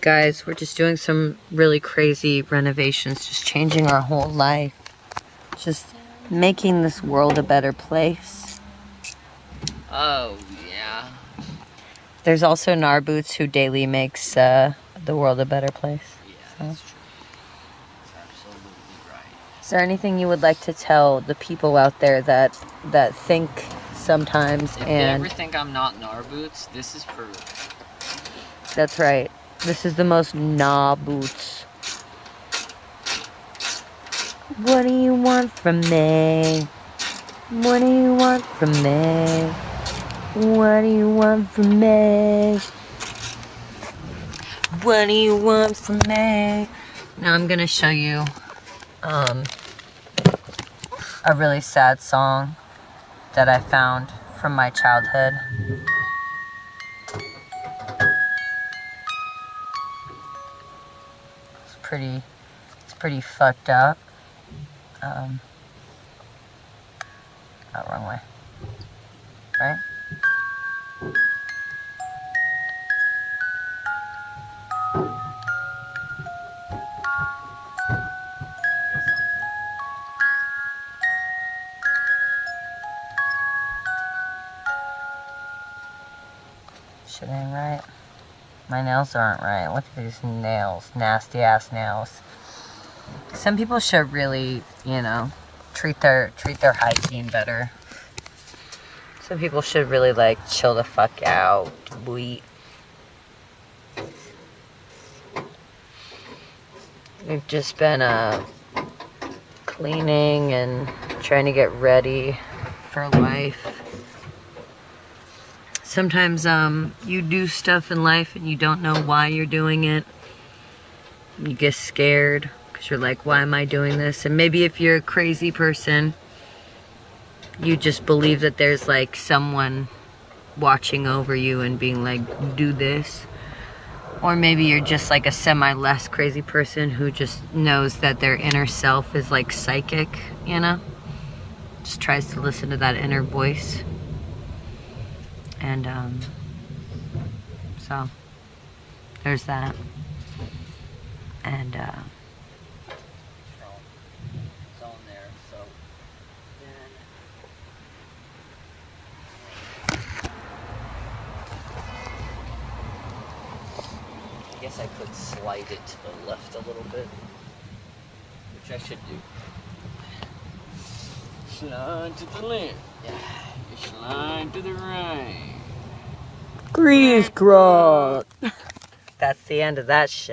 Guys, we're just doing some really crazy renovations, just changing our whole life. Just making this world a better place. Oh, yeah. There's also Narboots who daily makes the world a better place. Yeah, that's true. That's absolutely right. Is there anything you would like to tell the people out there that think sometimes If and... they ever think I'm not Narboots, this is proof. That's right. This is the most Narboots. What do you want from me? What do you want from me? What do you want from me? What do you want from me? Now I'm gonna show you a really sad song that I found from my childhood. It's pretty fucked up. Oh, wrong way. Right? Shit ain't right. My nails aren't right. Look at these nails. Nasty ass nails. Some people should really, you know, treat their hygiene better. Some people should really like chill the fuck out. We've just been cleaning and trying to get ready for life. Sometimes you do stuff in life and you don't know why you're doing it. You get scared because you're like, why am I doing this? And maybe if you're a crazy person, you just believe that there's like someone watching over you and being like, do this. Or maybe you're just like a semi-less crazy person who just knows that their inner self is like psychic, you know? Just tries to listen to that inner voice. And so there's that. And It's on there, so then I guess I could slide it to the left a little bit, which I should do. Slide to the left. Yeah. You slide to the right. Grease Grog. That's the end of that shit.